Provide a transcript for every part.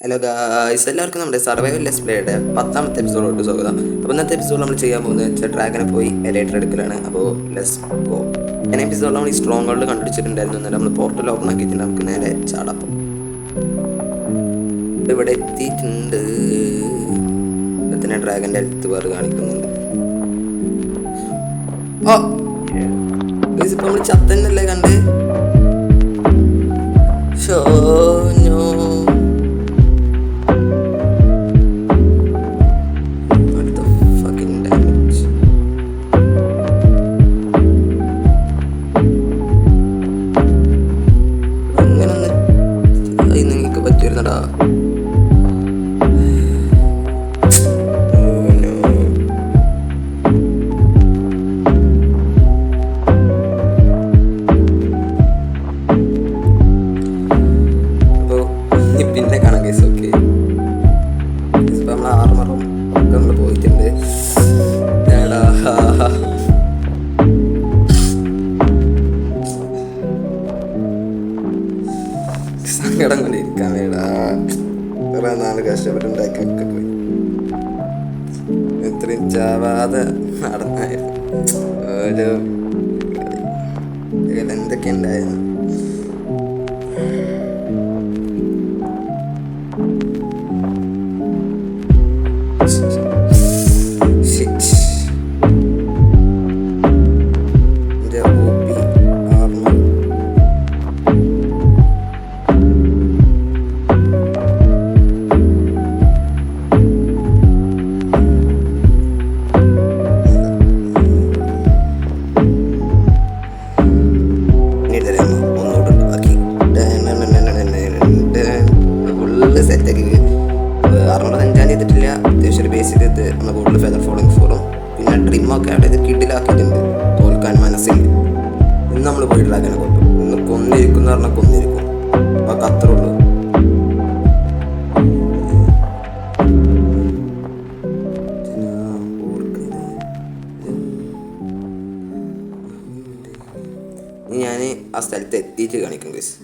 Hello guys, എല്ലാവർക്കും നമ്മുടെ survival let's പ്ലേയുടെ 10ാമത്തെ എപ്പിസോഡോട്ട് സ്വാഗതം. അപ്പോൾ ഇന്നത്തെ എപ്പിസോഡ് നമ്മൾ ചെയ്യാൻ പോകുന്നത് വെച്ചാൽ ഡ്രാഗനെ പോയി എലൈറ്റർ എടുക്കലാണ്. അപ്പോൾ ലെറ്റ്സ് ഗോ. ഞാൻ എപ്പിസോഡിൽ നമ്മൾ ഈ സ്ട്രോങ് ഹോൾഡ് കണ്ടുപിടിച്ചിട്ടുണ്ടായിരുന്നു. എന്നാൽ നമ്മൾ പോർട്ടൽ ഓപ്പൺ ആക്കിയിട്ട് നമുക്ക് നേരെ ചാടാം. ഇവിടെ എത്തിയിട്ടുണ്ട്. ഇതിനെ ഡ്രാഗൻ്റെ ഹെൽത്ത് ബാർ കാണിക്കുന്നുണ്ട്. ഓ ഗൈസ്, ഇപ്പം നമ്മൾ ചത്തന്നല്ലേ കണ്ട്. Show no. പിന്നെ കാണാം കേസ്. ഓക്കെ, ഇപ്പം നമ്മൾ ആർമറും ഒക്കെ നമ്മൾ പോയിട്ടുണ്ട്. സങ്കടം കൊണ്ട് ഇരിക്കാൻ വേടാ. കുറെ നാല് കഷ്ടപ്പെട്ടുണ്ടാക്കി ഒക്കെ പോയി. ഇത്രയും ചാവാതെ നടന്നായിരുന്നു ഒരു എന്തൊക്കെ ഉണ്ടായിരുന്നു. കൂടുതൽ ഫെദർ ഫോളിങ് ഫോറും പിന്നെ ഡ്രീമൊക്കെ അവിടെ ഇത് കിഡിലാക്കിയിട്ടുണ്ട്. തോൽക്കാൻ മനസ്സില്ല. ഇന്ന് നമ്മൾ പോയി ഡ്രാഗനെ കൊണ്ടു. ഇന്ന് കൊന്നിരിക്കും എന്ന് പറഞ്ഞാൽ കൊന്നിരിക്കും. അപ്പം അത്രേ ഉള്ളൂ. ഞാൻ ആ സ്ഥലത്ത് എത്തിയിട്ട് കാണിക്കാം ഗൈസ്.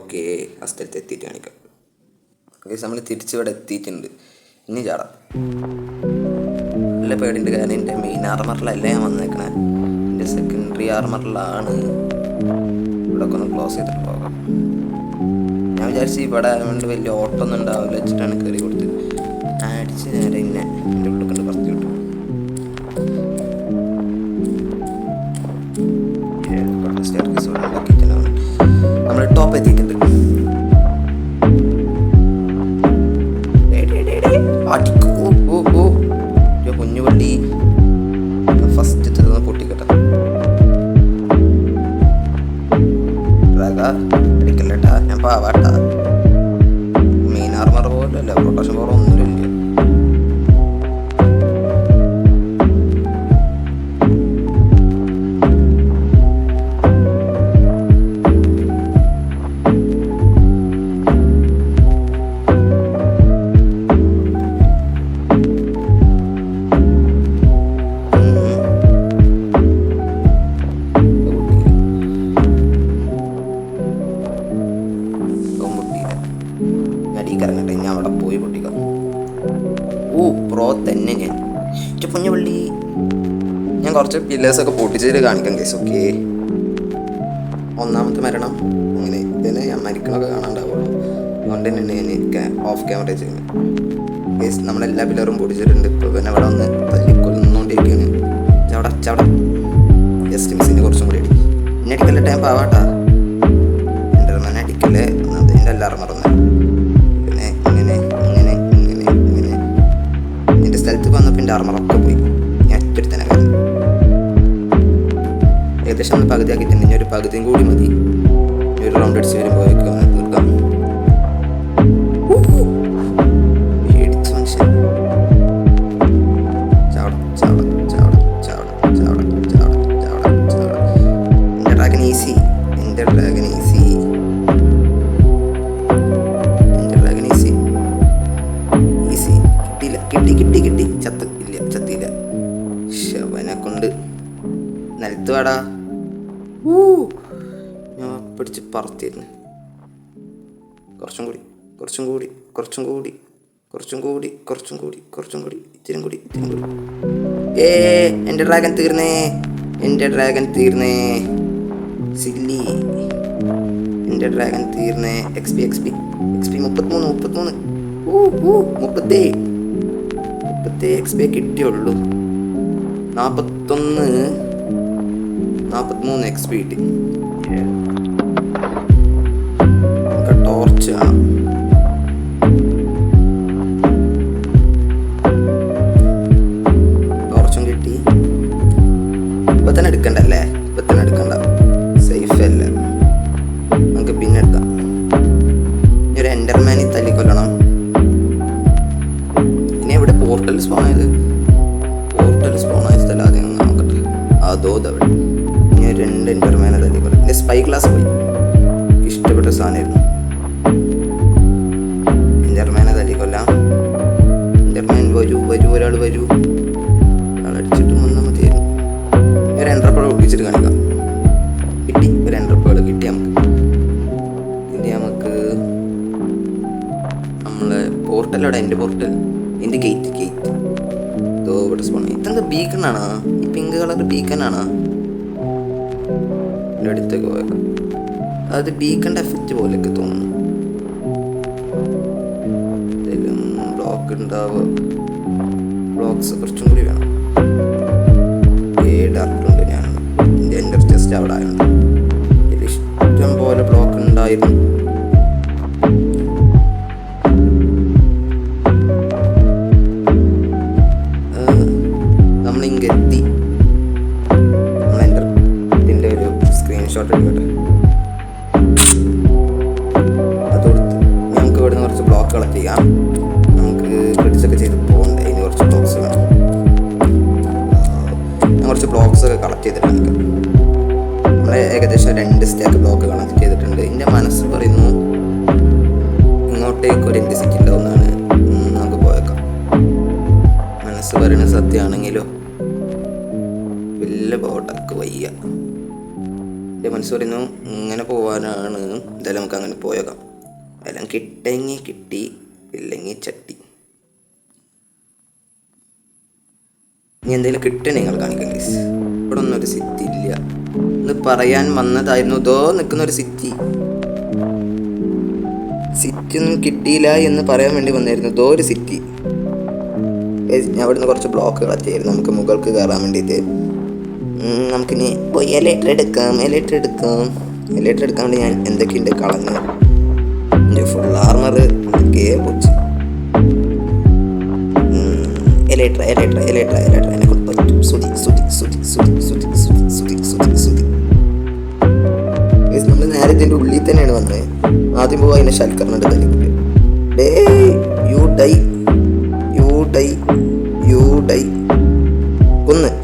ഓക്കെ, ആ സ്ഥലത്ത് എത്തിയിട്ട് കാണിക്കാം ഗൈസ്. നമ്മൾ തിരിച്ചിവിടെ എത്തിയിട്ടുണ്ട്. ഇനി ചാടാം. നല്ല പേടിയുണ്ട്. കാരണം എൻ്റെ മെയിൻ ആർമറിലല്ല ഞാൻ വന്നേക്കണേ. എൻ്റെ സെക്കൻഡറി ആർമറിലാണ്. ഇവിടെ ഒക്കെ ഒന്ന് ക്ലോസ് ചെയ്തിട്ട് പോകാം. ഞാൻ വിചാരിച്ചു ഇവിടെ ആയതുകൊണ്ട് വലിയ ഓട്ടമൊന്നും ഉണ്ടാവില്ല വെച്ചിട്ടാണ് കയറി കൊടുത്ത് അടിച്ച് നേരെ ഇന്നെ എൻ്റെ ഉള്ളിൽ കണ്ട് പറത്തി വിട്ടു. നമ്മൾ ടോപ്പ് എത്തിയിട്ടുണ്ട്. കുഞ്ഞുപള്ളി ഫസ്റ്റ് പൊട്ടിക്കട്ടെ. അടിക്കല്ലേട്ടാ, ഞാൻ പാവാട്ടാ. മെയിൻ ആർമർ പോലല്ല, പ്രൊട്ടക്ഷൻ പവർ ഒന്നുമില്ല. ഇറങ്ങട്ടെ, ഞാൻ അവിടെ പോയി പൊട്ടിക്കാം. ഓ പ്രോ തന്നെ ഞാൻ. കുഞ്ഞുപള്ളി ഞാൻ കുറച്ച് പില്ലേഴ്സൊക്കെ പൊട്ടിച്ചിട്ട് കാണിക്കാം കേസ്. ഓക്കെ, ഒന്നാമത്തെ മരണം അങ്ങനെ ഇതിനെ ഞാൻ മരിക്കണമൊക്കെ കാണാണ്ടാവുള്ളൂ. അതുകൊണ്ട് തന്നെ ഞാൻ ഓഫ് ക്യാമറ ചെയ്യുന്നത് കേസ്. നമ്മളെല്ലാ പില്ലറും പൊട്ടിച്ചിട്ടുണ്ട്. ഇപ്പോൾ പിന്നെ അവിടെ ഒന്ന് തല്ലിക്കൊല്ലുന്നോണ്ടിരിക്കുകയാണ്. ചവിടെ ജസ്റ്റ് മിസ്സിൻ്റെ കുറച്ചും കൂടി അടി. എന്നെ അടിക്കല്ലേ, ഞാൻ പാവാട്ടാ. എൻ്റെ തന്നെ അടിക്കല്ലേ, എൻ്റെ എല്ലാവരും മറന്നു. സ്ഥലത്ത് വന്നപ്പോൾ എൻ്റെ ആർമറൊക്കെ പോയി. ഞാൻ ഒറ്റ തന്നെ കാര്യം ഏകദേശം നമ്മൾ പകുതിയാക്കി തന്നെ. ഇനി ഒരു പകുതിയും കൂടി മതി. ഒരു റൗണ്ട് അടിച്ച് വരുമ്പോൾ തീർക്കാം. പേടിച്ച് മനുഷ്യൻ. എൻ്റെ ഡ്രാഗൻ ഈസി. കിട്ടി. ചത്തില്ല. ശവനെ കൊണ്ട് നിലത്ത് വാടാ. ഞാൻ പിടിച്ച് പറത്തിയിരുന്നു. കുറച്ചും കുറച്ചും കൂടി കുറച്ചും കൂടി കുറച്ചും കൂടി കുറച്ചും കൂടി കുറച്ചും കൂടി ഇത്തിരി കൂടി ഇത്തിരി കൂടി. എൻ്റെ ഡ്രാഗൺ തീർന്നേ, എൻ്റെ ഡ്രാഗൺ തീർന്നേ, സില്ലി എൻ്റെ ഡ്രാഗൺ തീർന്നേ. എക്സ് പി 33 30 എക്സ് പി കിട്ടിയുള്ളൂ. 43 എക്സ് പി കിട്ടി. ടോർച്ച് കാണാം. ടോർച്ചും കിട്ടി. ഇപ്പൊ തന്നെ എടുക്കണ്ടല്ലേ, സേഫ് അല്ല, നമുക്ക് പിന്നെ എടുക്കാം. ഒരു എൻഡർമാനി തല്ലിക്കൊല്ലണം. ഇനി എവിടെ പോർട്ടൽ സ്പോൺ ആയത് സ്ഥലം ആദ്യം നോക്കട്ടെ. അതോ അവിടെ ഇനി 2 എൻഡർമാനെ തല്ലിക്കൊല്ലാം. എൻ്റെ സ്പൈ ക്ലാസ് പോയി, ഇഷ്ടപ്പെട്ട സാധനമായിരുന്നു. എൻഡർമാനെ തല്ലിക്കൊല്ലാം. എൻഡർമാൻ വരൂ ഒരാൾ വരൂ. അടിച്ചിട്ട് വന്നാൽ മതിയായിരുന്നു. ഒരു എൻഡർപ്പേൾ ഒട്ടിച്ചിട്ട് കാണിക്കാം. കിട്ടി, ഒരു എൻഡർപ്പേൾ കിട്ടി നമുക്ക്. നമ്മളെ പോർട്ടലോടെ എൻ്റെ പോർട്ടൽ, എൻ്റെ ഗേറ്റ് ഇവിടെ സ്പോൺ. ഇതെന്താ ബീക്കണാണോ? ഈ പിങ്ക് കളർ ബീക്കനാണോ? അടുത്തേക്ക് പോയേക്കാം. അത് ബീക്കൻ്റെ എഫക്റ്റ് പോലെയൊക്കെ തോന്നുന്നു. ബ്ലോക്ക് ഉണ്ടാവുക. ബ്ലോക്സ് കുറച്ചും കൂടി വേണം. ഡാർക്കുണ്ട്. ഞാൻ എൻ്റെ ജസ്റ്റ് അവിടെ ആയിരുന്നു. ഇഷ്ടം പോലെ ബ്ലോക്ക് ഉണ്ടായിരുന്നു. നമ്മളിങ്ങെത്തി. നമ്മളെൻ്റെ ഇതിൻ്റെ ഒരു സ്ക്രീൻഷോട്ട് എടുക്കട്ടെ. അതൊടുത്ത് ഞങ്ങൾക്ക് ഇവിടുന്ന് കുറച്ച് ബ്ലോക്ക് കളക്ട് ചെയ്യാം. നമുക്ക് ക്രെഡിറ്റ്സൊക്കെ ചെയ്ത് പോകണ്ടേ. ഇനി കുറച്ച് ബ്ലോക്സ് വേണം. ഞാൻ കുറച്ച് ബ്ലോക്സ് ഒക്കെ കളക്ട് ചെയ്തിട്ടുണ്ട്. നമ്മൾ ഏകദേശം 2 സ്റ്റാക്ക് ബ്ലോക്ക് കളക്ട് ചെയ്തിട്ടുണ്ട്. എൻ്റെ മനസ്സ് പറയുന്നു ഇങ്ങോട്ടേക്ക് ഒരു NPC ഉണ്ടാവുന്നതാണ്. നമുക്ക് പോയേക്കാം. മനസ്സ് പറയുന്നത് സത്യമാണെങ്കിലോ വലിയ ബോട്ടക്ക് വയ്യ. എൻ്റെ മനസ്സ് പറയുന്നു ഇങ്ങനെ പോകാനാണ്. എന്തായാലും നമുക്ക് അങ്ങനെ പോയേക്കാം. എല്ലാം കിട്ടെങ്കിൽ കിട്ടി, ഇല്ലെങ്കിൽ ചട്ടി. ഇനി എന്തെങ്കിലും കിട്ടണേ നിങ്ങൾ കാണിക്കാം. ഇവിടെ ഒന്നും ഒരു സിറ്റി ഇല്ല എന്ന് പറയാൻ വന്നതായിരുന്നു. ഇതോ നിൽക്കുന്ന ഒരു സിറ്റി ഒന്നും കിട്ടിയില്ല എന്ന് പറയാൻ വേണ്ടി വന്നായിരുന്നു. ഇതോ ഒരു സിറ്റി. ഞാൻ ഇവിടുന്ന് കുറച്ച് ബ്ലോക്ക് കളക്ട് ചെയ്തു. നമുക്ക് മുകൾക്ക് കയറാൻ വേണ്ടിയിട്ട് നമുക്കിനി പോയി എലേറ്റർ എടുക്കാൻ വേണ്ടി ഞാൻ എന്തൊക്കെയുണ്ട് കളഞ്ഞു. എൻ്റെ ഫുൾ ആർമർ എന്തൊക്കെ പൊച്ച്. എലേറ്റർ എന്നെ കൊണ്ട് പറ്റും. നമ്മൾ നേരെ ഇതിൻ്റെ ഉള്ളിൽ തന്നെയാണ് വന്നത്. ആദ്യം പോവാ അതിനെ ഷൽക്കറിനുണ്ട് തല്ലിക്കുട്ടി.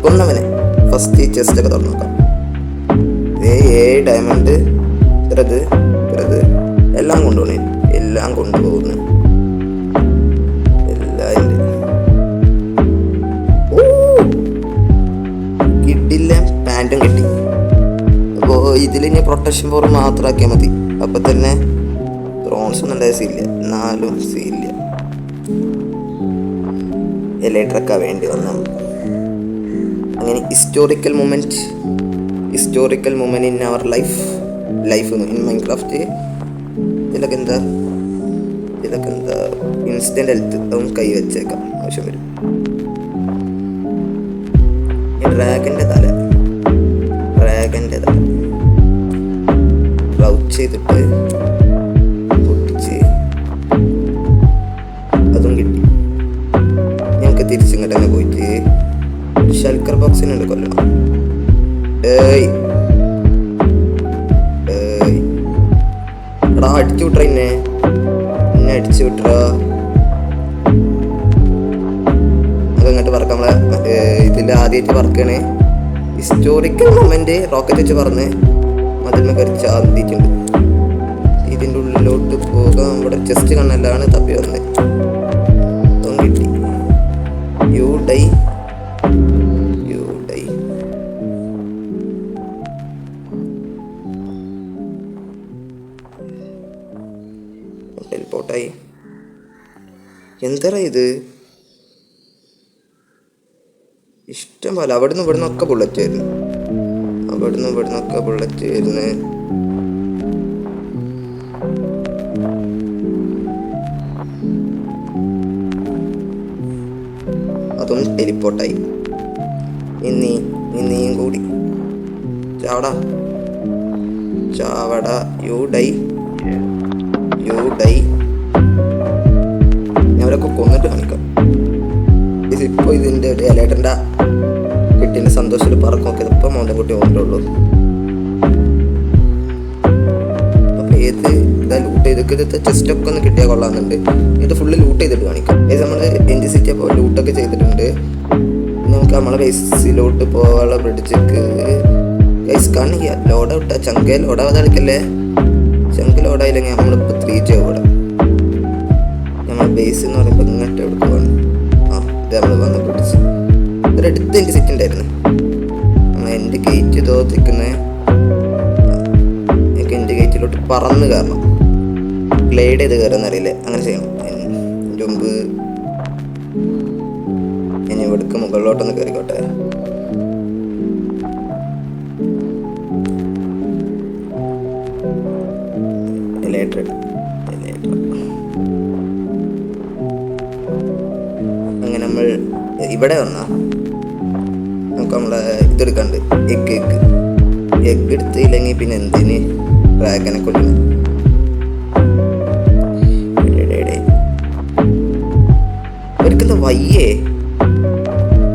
കൊന്നവനെ ഫസ്റ്റ് ചെസ്റ്റ് ഒക്കെ തുറന്നു നോക്കാം. ഡയമണ്ട് ഇറത് എല്ലാം കൊണ്ടുപോകണേ. എല്ലാം കൊണ്ടുപോകുന്നു. കിട്ടില്ല. പാൻറ്റും കിട്ടി. അപ്പോൾ ഇതിലിനി പ്രൊട്ടക്ഷൻ ഫോർ മാത്രമാക്കിയാൽ മതി. അപ്പം തന്നെ ത്രോൺസ് ഒന്നും ഉണ്ടായ സീല്ല. 4 സീല്ല. എലേറ്ററൊക്കെ വേണ്ടി വന്നു. അങ്ങനെ historical moment in our life in Minecraft. ഇതിലൊക്കെ എന്താ ഇൻസ്റ്റന്റ് ഹെൽത്ത്. അതും കൈ വെച്ചേക്കാം, ആവശ്യം വരും. ഡ്രാഗന്റെ തല റൗച്ച് ചെയ്തിട്ട് പൊട്ടിച്ച് അതും കിട്ടി. ഞങ്ങൾക്ക് തിരിച്ചിങ്ങോട്ട് തന്നെ പോയിട്ട് ഷൽക്കർ ബോക്സിനുണ്ട് കൊല്ലണം. എടാ അടിച്ചു വിട്ര എന്നെ അടിച്ചു വിട്ര. അതങ്ങോട്ട് പറക്കാം. നമ്മളെ ഇതിൽ ആദ്യമായിട്ട് പറക്കണേ. ഹിസ്റ്റോറിക്കൽ മൊമെന്റ് റോക്കറ്റ് വെച്ച് പറന്ന് മതിലിനെ കയറി ചാന്തിട്ടുണ്ട്. ഇതിൻ്റെ ഉള്ളിലോട്ട് പോകാം. ഇവിടെ ചെസ്റ്റ് കണ്ണല്ലാണ് തപ്പി വന്നത്. കിട്ടി. യു ഡൈ ടെലിപ്പോർട്ടായി. എന്താ ഇത്? ഇഷ്ടം പോലെ അവിടുന്ന് ഇവിടുന്നൊക്കെ ബുള്ളറ്റ് വരുന്നു. അവിടുന്ന് ഇവിടുന്നൊക്കെ ബുള്ളറ്റ് വരുന്നു. അതും ടെലിപ്പോർട്ടായി. നീയും കൂടി ചാവടാ യു ഡൈ. ഞാനവരൊക്കെ കൊന്നിട്ട് കാണിക്കാം. ഇതിപ്പോൾ ഇതിൻ്റെ ഒരു ഇലേട്ടൻ്റെ കുട്ടീൻ്റെ സന്തോഷത്തിൽ പറക്കും നോക്കിയത് ഇപ്പം മോൻ്റെ കുട്ടി കൊണ്ടുള്ളൂ. അപ്പം ഏത് ഇതാ ലൂട്ട് ചെയ്തൊക്കെ ഇതൊക്കെ ചെസ്റ്റൊക്കെ ഒന്ന് കിട്ടിയാൽ കൊള്ളാമെന്നുണ്ട്. ഇത് ഫുള്ള് ലൂട്ട് ചെയ്തിട്ട് കാണിക്കാം. ഇത് നമ്മൾ എൻജി സിറ്റി അപ്പോൾ ലൂട്ടൊക്കെ ചെയ്തിട്ടുണ്ട്. നമുക്ക് നമ്മളെ ബേസിലോട്ട് പോകാനുള്ള ബ്രിഡ്ജക്ക് ഗൈസ് കാണിക്കുക. ലോഡ് ഔട്ടാ ചങ്ക ലോഡാവാതെ കളിക്കല്ലേ. ചങ്ക് ലോഡായില്ലെങ്കിൽ നമ്മളിപ്പോൾ 3G ഓടാം. നമ്മളെ ബേസ് എന്ന് പറയുമ്പോൾ ഇങ്ങോട്ട് എവിടെ പോവാണ്. ഇത് നമ്മൾ വന്ന് പിടിച്ച് ഇതൊരടുത്ത് എൻ്റെ സെറ്റ് ഉണ്ടായിരുന്നു. നമ്മൾ എൻ്റെ ഗേറ്റ് തോത്തിക്കുന്നത് എനിക്ക് എൻ്റെ ഗേറ്റിലോട്ട് പറന്ന് കയറണം. ഗ്ലൈഡ് ചെയ്ത് കയറുമെന്നറിയില്ല. അങ്ങനെ ചെയ്യണം. എൻ്റെ മുമ്പ് ഇനി ഇവിടേക്ക് മുകളിലോട്ടൊന്ന് കയറിക്കോട്ടെ. അങ്ങനെ നമ്മൾ ഇവിടെ വന്നാ നമുക്ക് നമ്മളെ ഇതെടുക്കാണ്ട് എഗ് എടുത്തില്ലെങ്കിൽ പിന്നെ എന്തിന് ഡ്രാഗനെ കൊല്ലുന്നു. അവർക്കെന്താ വയ്യേ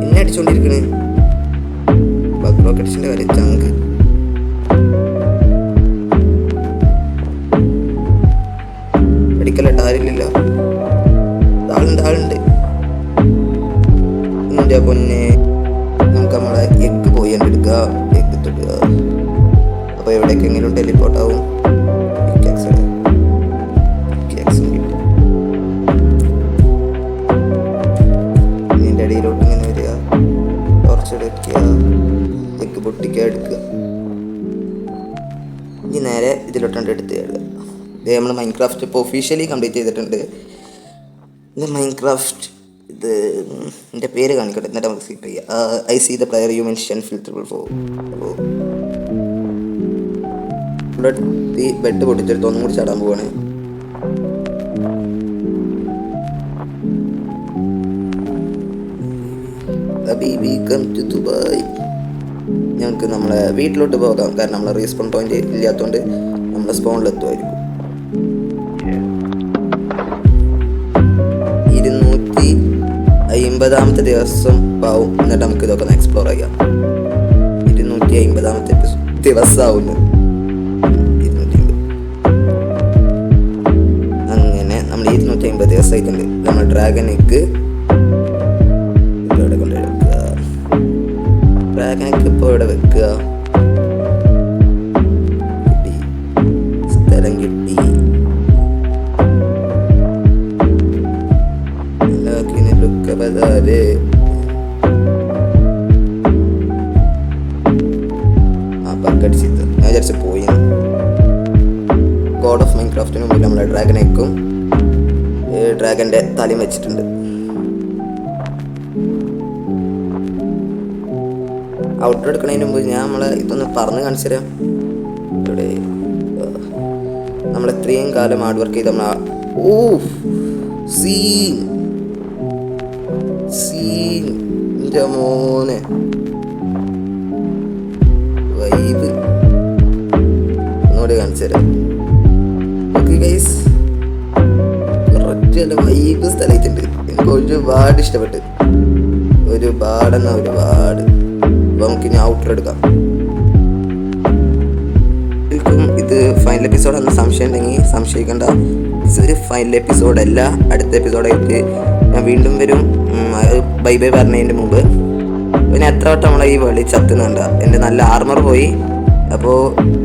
എന്നെ അടിച്ചോണ്ടിരിക്കണ്. ബഗ്ലോക്ക് അടിച്ചിന്റെ കാര്യം ചങ്ക് അടിക്കല്ല. ആരില്ലല്ലോ. ആളുണ്ട്. എൻ്റെ പൊന്നെ നമുക്ക് നമ്മളെ എഗ് പോയി എടുക്കുക. എഗ് തൊടുക. അപ്പോൾ എവിടേക്കെങ്കിലും ടെലിപ്പോർട്ട് ആവും. ഇതിൻ്റെ അടിയിലോട്ട് ഇങ്ങനെ വരിക. കുറച്ചെടുക്കുക. എഗ് പൊട്ടിക്കുക. എടുക്കുക. ഇനി നേരെ ഇതിലോട്ടാണ്ട് എടുത്ത് ഇടുക. ഇത് നമ്മൾ മൈൻക്രാഫ്റ്റ് ഇപ്പോൾ ഒഫീഷ്യലി കംപ്ലീറ്റ് ചെയ്തിട്ടുണ്ട്. ഇത് മൈൻക്രാഫ്റ്റ് ഇത് എൻ്റെ പേര് കാണിക്കട്ടെ എന്നിട്ട് നമുക്ക് സ്കിപ്പ് ചെയ്യാം. I see the player you mention filterable for. അപ്പോൾ ഈ ബെഡ് പൊട്ടിച്ചെടുത്ത് ഒന്നും കൂടി ചാടാൻ പോവാണ്. ഞങ്ങൾക്ക് നമ്മളെ വീട്ടിലോട്ട് പോകാം. കാരണം നമ്മളെ റീസ്പോൺ പോയിന്റ് ഇല്ലാത്തതുകൊണ്ട് നമ്മളെ സ്പോണിലെത്തുമായിരിക്കും. 250ാമത്തെ ദിവസം പാവും. എന്നിട്ട് നമുക്ക് ഇതൊക്കെ ഒന്ന് എക്സ്പ്ലോർ ചെയ്യാം. 250ാമത്തെ ദിവസമാവുന്നു. 250. അങ്ങനെ നമ്മൾ 250 ദിവസമായിട്ടുണ്ട്. നമ്മൾ ഡ്രാഗൺ എഗ് ഇവിടെ കൊണ്ടുവെക്കുക. ഡ്രാഗൺ എഗ് ഇപ്പോൾ ഇവിടെ വെക്കുക. സ്ഥലം കിട്ടി. ഞാൻ വിചാരിച്ച് പോയി. ഗോഡ് ഓഫ് മൈൻക്രാഫ്റ്റിന് മുമ്പിൽ നമ്മളെ ഡ്രാഗൺ എക്കും ഡ്രാഗന്റെ തലയും വെച്ചിട്ടുണ്ട്. ഔട്ടർ എടുക്കുന്നതിന് മുമ്പ് ഞാൻ നമ്മളെ ഇതൊന്ന് പറഞ്ഞ് കാണിച്ചു തരാം. ഇവിടെ നമ്മളെത്രയും കാലം ഹാർഡ് വർക്ക് ചെയ്ത് നമ്മളെ സീൻ്റെ മോനെ വൈബ് ഒന്നുകൂടി കാണിച്ചു തരാം. ഓക്കെ ഗൈസ്, കറക്റ്റ് നല്ല വൈബ് സ്ഥലത്തുണ്ട്. എനിക്ക് ഒരുപാട് ഇഷ്ടപ്പെട്ട്. ഒരുപാട്. അപ്പോൾ നമുക്കിനി ഔട്ടർ എടുക്കാം. ഇത് ഫൈനൽ എപ്പിസോഡാണെന്ന് സംശയം ഉണ്ടെങ്കിൽ സംശയിക്കേണ്ട. ഇതൊരു ഫൈനൽ എപ്പിസോഡല്ല. അടുത്ത എപ്പിസോഡായിട്ട് ഞാൻ വീണ്ടും വരും. ബൈ പറഞ്ഞതിൻ്റെ മുമ്പ് പിന്നെ എത്ര വട്ടം നമ്മളെ ഈ വെളി ചത്തുന്നുണ്ട. എൻ്റെ നല്ല ആർമർ പോയി. അപ്പോൾ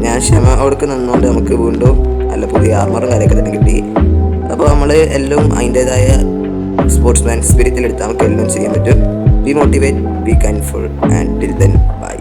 ഞാൻ ക്ഷമ കൊടുക്ക് നിന്നുകൊണ്ട് നമുക്ക് വീണ്ടും നല്ല പുതിയ ആർമറും കാര്യമൊക്കെ തന്നെ കിട്ടി. അപ്പോൾ നമ്മൾ എല്ലാം അതിൻ്റേതായ സ്പോർട്സ്മാൻ സ്പിരിറ്റിലെടുത്ത് നമുക്ക് എല്ലാം ചെയ്യാൻ പറ്റും. Be motivate, be kindful and till then by.